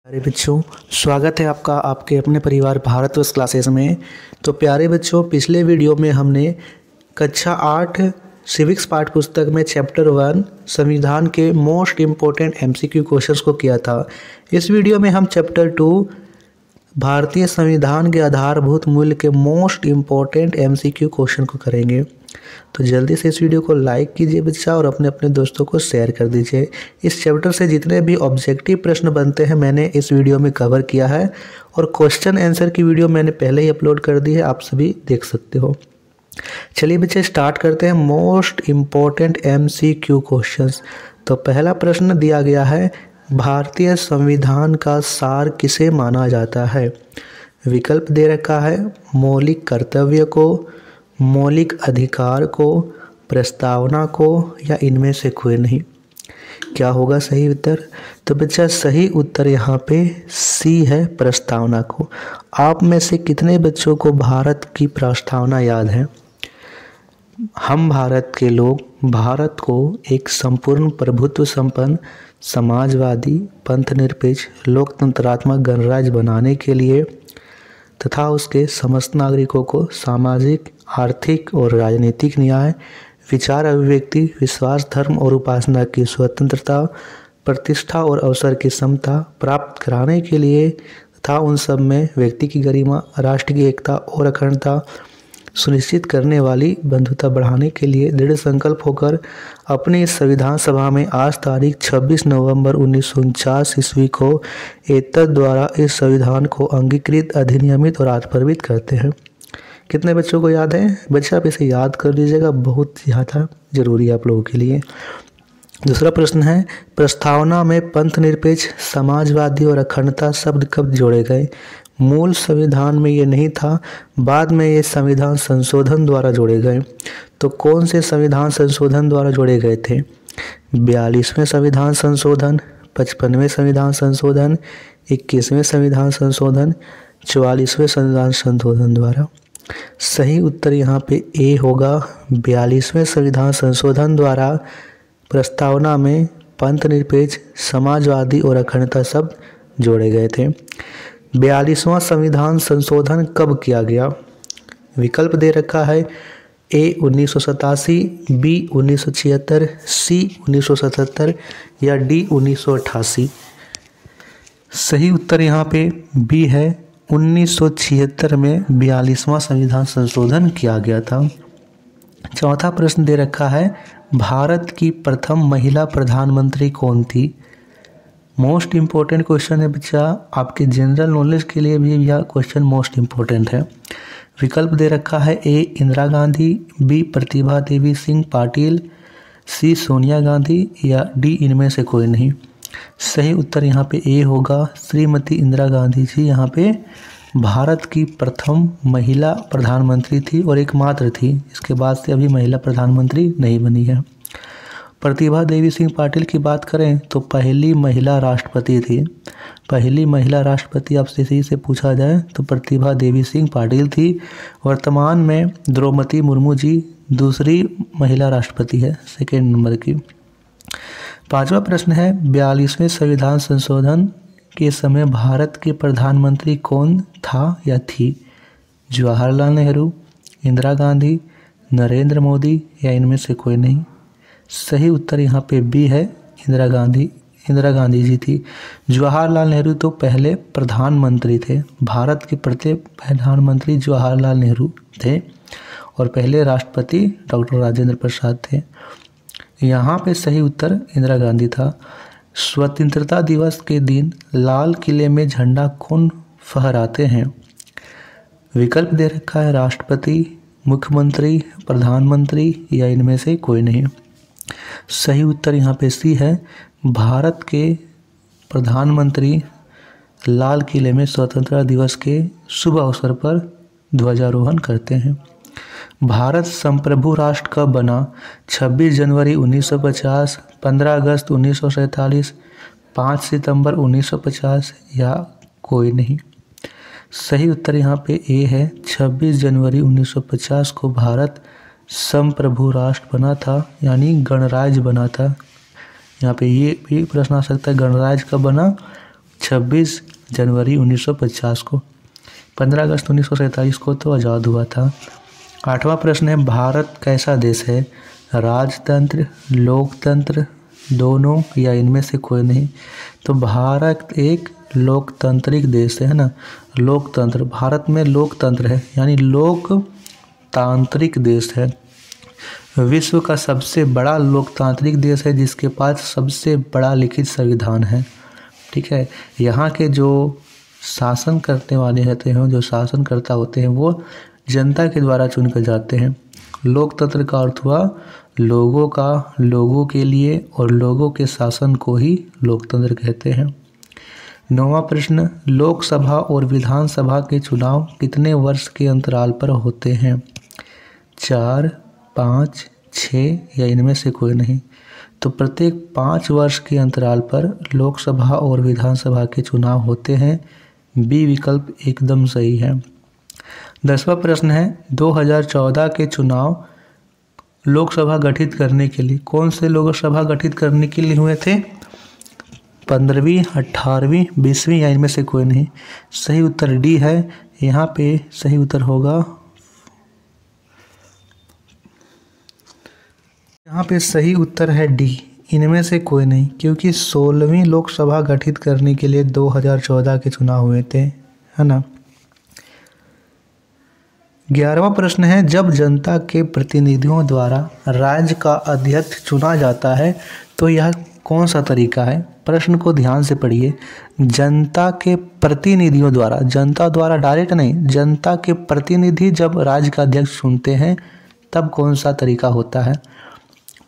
प्यारे बच्चों, स्वागत है आपका आपके अपने परिवार भारतवर्ष क्लासेस में। तो प्यारे बच्चों, पिछले वीडियो में हमने कक्षा 8 सिविक्स पाठ्य पुस्तक में चैप्टर 1 संविधान के मोस्ट इम्पोर्टेंट एमसीक्यू क्वेश्चंस को किया था। इस वीडियो में हम चैप्टर 2 भारतीय संविधान के आधारभूत मूल्य के मोस्ट इम्पोर्टेंट एमसीक्यू क्वेश्चन को करेंगे। तो जल्दी से इस वीडियो को लाइक कीजिए बच्चा और अपने अपने दोस्तों को शेयर कर दीजिए। इस चैप्टर से जितने भी ऑब्जेक्टिव प्रश्न बनते हैं मैंने इस वीडियो में कवर किया है और क्वेश्चन आंसर की वीडियो मैंने पहले ही अपलोड कर दी है, आप सभी देख सकते हो। चलिए बच्चे स्टार्ट करते हैं मोस्ट इम्पोर्टेंट एमसीक्यू क्वेश्चंस। तो पहला प्रश्न दिया गया है, भारतीय संविधान का सार किसे माना जाता है? विकल्प दे रखा है मौलिक कर्तव्य को, मौलिक अधिकार को, प्रस्तावना को या इनमें से कोई नहीं। क्या होगा सही उत्तर? तो बच्चा सही उत्तर यहाँ पे सी है, प्रस्तावना को। आप में से कितने बच्चों को भारत की प्रस्तावना याद है? हम भारत के लोग भारत को एक संपूर्ण प्रभुत्व संपन्न समाजवादी पंथनिरपेक्ष लोकतंत्रात्मक गणराज्य बनाने के लिए तथा उसके समस्त नागरिकों को सामाजिक, आर्थिक और राजनीतिक न्याय, विचार अभिव्यक्ति, विश्वास, धर्म और उपासना की स्वतंत्रता, प्रतिष्ठा और अवसर की समता प्राप्त कराने के लिए तथा उन सब में व्यक्ति की गरिमा, राष्ट्र की एकता और अखंडता सुनिश्चित करने वाली बंधुता बढ़ाने के लिए दृढ़ संकल्प होकर अपनी इस संविधान सभा में आज तारीख 26 नवंबर 1949 ईस्वी को एतद द्वारा इस संविधान को अंगीकृत, अधिनियमित और आत्मप्रवित करते हैं। कितने बच्चों को याद है? बच्चा आप इसे याद कर लीजिएगा, बहुत ज़्यादा जरूरी है आप लोगों के लिए। दूसरा प्रश्न है, प्रस्तावना में पंथ निरपेक्ष, समाजवादी और अखंडता शब्द कब जोड़े गए? मूल संविधान में ये नहीं था, बाद में ये संविधान संशोधन द्वारा जोड़े गए। तो कौन से संविधान संशोधन द्वारा जोड़े गए थे? 42वें संविधान संशोधन, 55वें संविधान संशोधन, 21वें संविधान संशोधन, 44वें संविधान संशोधन द्वारा। सही उत्तर यहाँ पे ए होगा, 42वें संविधान संशोधन द्वारा प्रस्तावना में पंथ निरपेक्ष, समाजवादी और अखंडता शब्द जोड़े गए थे। 42वां संविधान संशोधन कब किया गया? विकल्प दे रखा है ए 1987, बी 1976, सी 1977 या डी 1988। सही उत्तर यहाँ पे बी है, 1976 में 42वां संविधान संशोधन किया गया था। चौथा प्रश्न दे रखा है, भारत की प्रथम महिला प्रधानमंत्री कौन थी? मोस्ट इम्पोर्टेंट क्वेश्चन है बच्चा, आपके जनरल नॉलेज के लिए भी यह क्वेश्चन मोस्ट इम्पोर्टेंट है। विकल्प दे रखा है ए इंदिरा गांधी, बी प्रतिभा देवी सिंह पाटिल, सी सोनिया गांधी या डी इनमें से कोई नहीं। सही उत्तर यहाँ पे ए होगा, श्रीमती इंदिरा गांधी जी यहाँ पे भारत की प्रथम महिला प्रधानमंत्री थी और एकमात्र थी। इसके बाद से अभी महिला प्रधानमंत्री नहीं बनी है। प्रतिभा देवी सिंह पाटिल की बात करें तो पहली महिला राष्ट्रपति थी। पहली महिला राष्ट्रपति आपसे इसी से पूछा जाए तो प्रतिभा देवी सिंह पाटिल थी। वर्तमान में द्रौपदी मुर्मू जी दूसरी महिला राष्ट्रपति है, सेकेंड नंबर की। पांचवा प्रश्न है, 42वें संविधान संशोधन के समय भारत के प्रधानमंत्री कौन था या थी? जवाहरलाल नेहरू, इंदिरा गांधी, नरेंद्र मोदी या इनमें से कोई नहीं। सही उत्तर यहाँ पे बी है, इंदिरा गांधी जी थी। जवाहरलाल नेहरू तो पहले प्रधानमंत्री थे, भारत के प्रथम प्रधानमंत्री जवाहरलाल नेहरू थे और पहले राष्ट्रपति डॉक्टर राजेंद्र प्रसाद थे। यहाँ पे सही उत्तर इंदिरा गांधी था। स्वतंत्रता दिवस के दिन लाल किले में झंडा कौन फहराते हैं? विकल्प दे रखा है राष्ट्रपति, मुख्यमंत्री, प्रधानमंत्री या इनमें से कोई नहीं। सही उत्तर यहाँ पे सी है, भारत के प्रधानमंत्री लाल किले में स्वतंत्रता दिवस के शुभ अवसर पर ध्वजारोहण करते हैं। भारत संप्रभु राष्ट्र कब बना? 26 जनवरी 1950, 15 अगस्त 1947, 5 सितंबर 1950 या कोई नहीं। सही उत्तर यहाँ पे ए है, 26 जनवरी 1950 को भारत संप्रभु राष्ट्र बना था, यानी गणराज्य बना था। यहाँ पे ये भी प्रश्न आ सकता है, गणराज्य कब बना? 26 जनवरी 1950 को। 15 अगस्त 1947 को तो आज़ाद हुआ था। 8वां प्रश्न है, भारत कैसा देश है? राजतंत्र, लोकतंत्र, दोनों या इनमें से कोई नहीं? तो भारत एक लोकतांत्रिक देश है ना, लोकतंत्र। भारत में लोकतंत्र है यानी लोकतांत्रिक देश है। विश्व का सबसे बड़ा लोकतांत्रिक देश है जिसके पास सबसे बड़ा लिखित संविधान है। ठीक है, यहाँ के जो शासन करने वाले होते हैं, जो शासनकर्ता होते हैं, वो जनता के द्वारा चुनकर जाते हैं। लोकतंत्र का अर्थ हुआ लोगों का, लोगों के लिए, और लोगों के शासन को ही लोकतंत्र कहते हैं। 9वां प्रश्न, लोकसभा और विधानसभा के चुनाव कितने वर्ष के अंतराल पर होते हैं? 4, 5, 6 या इनमें से कोई नहीं? तो प्रत्येक 5 वर्ष के अंतराल पर लोकसभा और विधानसभा के चुनाव होते हैं। बी विकल्प एकदम सही है। 10वां प्रश्न है, 2014 के चुनाव लोकसभा गठित करने के लिए, कौन से लोकसभा गठित करने के लिए हुए थे? 15वीं, 18वीं, 20वीं या इनमें से कोई नहीं? सही उत्तर डी है। यहाँ पे सही उत्तर होगा, यहाँ पे सही उत्तर है डी, इनमें से कोई नहीं, क्योंकि 16वीं लोकसभा गठित करने के लिए 2014 के चुनाव हुए थे, है ना। 11वां प्रश्न है, जब जनता के प्रतिनिधियों द्वारा राज्य का अध्यक्ष चुना जाता है तो यह कौन सा तरीका है? प्रश्न को ध्यान से पढ़िए। जनता के प्रतिनिधियों द्वारा, जनता द्वारा डायरेक्ट नहीं, जनता के प्रतिनिधि जब राज्य का अध्यक्ष चुनते हैं तब कौन सा तरीका होता है?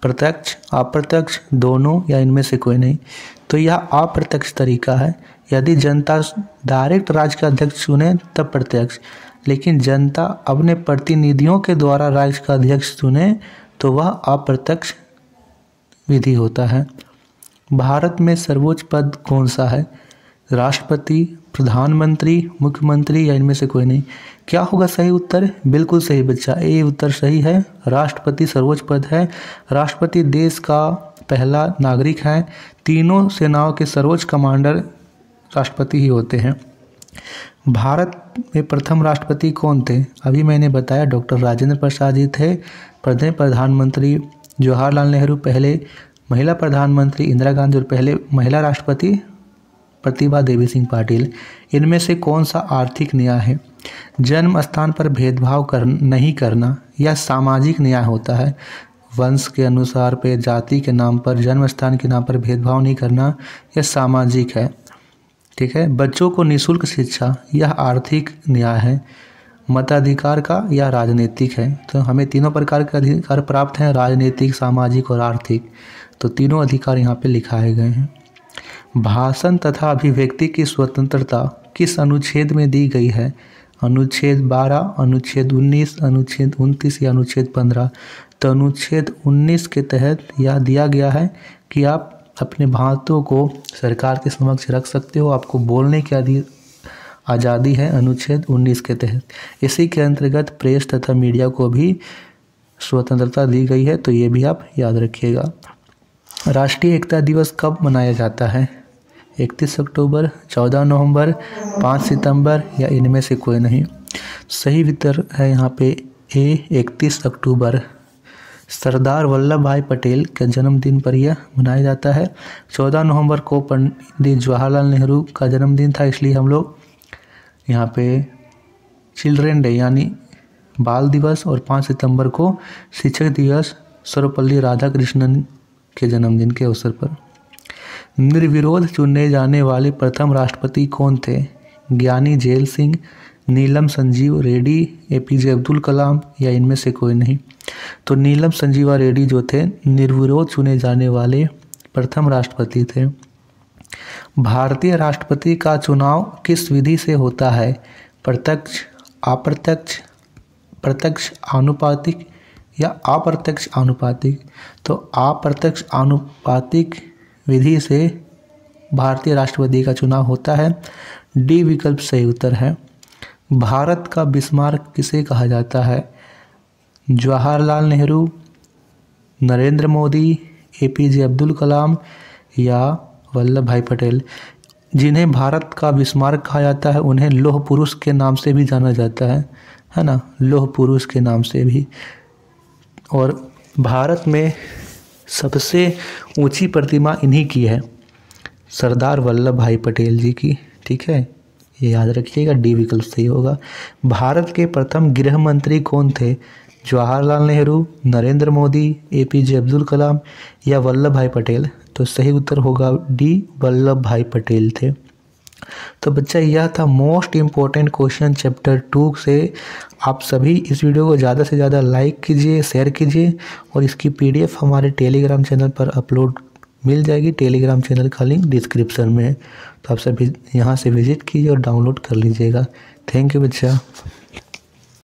प्रत्यक्ष, अप्रत्यक्ष, दोनों या इनमें से कोई नहीं? तो यह अप्रत्यक्ष तरीका है। यदि जनता डायरेक्ट राज्य का अध्यक्ष चुने तब प्रत्यक्ष, लेकिन जनता अपने प्रतिनिधियों के द्वारा राज्य का अध्यक्ष चुने तो वह अप्रत्यक्ष विधि होता है। भारत में सर्वोच्च पद कौन सा है? राष्ट्रपति, प्रधानमंत्री, मुख्यमंत्री या इनमें से कोई नहीं? क्या होगा सही उत्तर? बिल्कुल सही बच्चा, ए उत्तर सही है। राष्ट्रपति सर्वोच्च पद है। राष्ट्रपति देश का पहला नागरिक है। तीनों सेनाओं के सर्वोच्च कमांडर राष्ट्रपति ही होते हैं। भारत में प्रथम राष्ट्रपति कौन थे? अभी मैंने बताया डॉक्टर राजेंद्र प्रसाद जी थे। प्रधानमंत्री जवाहरलाल नेहरू, पहले महिला प्रधानमंत्री इंदिरा गांधी, और पहले महिला राष्ट्रपति प्रतिभा देवी सिंह पाटिल। इनमें से कौन सा आर्थिक न्याय है? जन्म स्थान पर भेदभाव नहीं करना यह सामाजिक न्याय होता है। वंश के अनुसार पे, जाति के नाम पर, जन्म स्थान के नाम पर भेदभाव नहीं करना यह सामाजिक है। ठीक है। बच्चों को निःशुल्क शिक्षा यह आर्थिक न्याय है। मताधिकार का या राजनीतिक है? तो हमें तीनों प्रकार के अधिकार प्राप्त हैं, राजनीतिक, सामाजिक और आर्थिक। तो तीनों अधिकार यहाँ पे लिखाए गए हैं। भाषण तथा अभिव्यक्ति की स्वतंत्रता किस अनुच्छेद में दी गई है? अनुच्छेद 12, अनुच्छेद 19, अनुच्छेद 29 या अनुच्छेद 15? तो अनुच्छेद 19 के तहत यह दिया गया है कि आप अपने बातों को सरकार के समक्ष रख सकते हो, आपको बोलने की आज़ादी है अनुच्छेद 19 के तहत। इसी के अंतर्गत प्रेस तथा मीडिया को भी स्वतंत्रता दी गई है, तो ये भी आप याद रखिएगा। राष्ट्रीय एकता दिवस कब मनाया जाता है? 31 अक्टूबर, 14 नवंबर, 5 सितंबर या इनमें से कोई नहीं? सही उत्तर है यहाँ पे ए, 31 अक्टूबर। सरदार वल्लभ भाई पटेल के जन्मदिन पर यह मनाया जाता है। 14 नवंबर को पंडित जवाहरलाल नेहरू का जन्मदिन था, इसलिए हम लोग यहाँ पे चिल्ड्रेन डे यानी बाल दिवस, और 5 सितंबर को शिक्षक दिवस सर्वपल्ली राधाकृष्णन के जन्मदिन के अवसर पर। निर्विरोध चुने जाने वाले प्रथम राष्ट्रपति कौन थे? ज्ञानी जेल सिंह, नीलम संजीव रेड्डी, एपीजे अब्दुल कलाम या इनमें से कोई नहीं? तो नीलम संजीवा रेड्डी जो थे निर्विरोध चुने जाने वाले प्रथम राष्ट्रपति थे। भारतीय राष्ट्रपति का चुनाव किस विधि से होता है? प्रत्यक्ष, अप्रत्यक्ष, प्रत्यक्ष आनुपातिक या अप्रत्यक्ष आनुपातिक? तो अप्रत्यक्ष आनुपातिक विधि से भारतीय राष्ट्रपति का चुनाव होता है। डी विकल्प सही उत्तर है। भारत का बिस्मार्क किसे कहा जाता है? जवाहरलाल नेहरू, नरेंद्र मोदी, एपीजे अब्दुल कलाम या वल्लभ भाई पटेल? जिन्हें भारत का बिस्मार्क कहा जाता है उन्हें लौह पुरुष के नाम से भी जाना जाता है ना, लौह पुरुष के नाम से भी। और भारत में सबसे ऊंची प्रतिमा इन्हीं की है, सरदार वल्लभ भाई पटेल जी की। ठीक है, ये याद रखिएगा, डी विकल्प सही होगा। भारत के प्रथम गृह मंत्री कौन थे? जवाहरलाल नेहरू, नरेंद्र मोदी, एपीजे अब्दुल कलाम या वल्लभ भाई पटेल? तो सही उत्तर होगा डी, वल्लभ भाई पटेल थे। तो बच्चा यह था मोस्ट इम्पोर्टेंट क्वेश्चन चैप्टर 2 से। आप सभी इस वीडियो को ज़्यादा से ज़्यादा लाइक कीजिए, शेयर कीजिए और इसकी पीडीएफ हमारे टेलीग्राम चैनल पर अपलोड मिल जाएगी। टेलीग्राम चैनल का लिंक डिस्क्रिप्शन में है, तो आप सभी यहाँ से विजिट कीजिए और डाउनलोड कर लीजिएगा। थैंक यू बच्चा।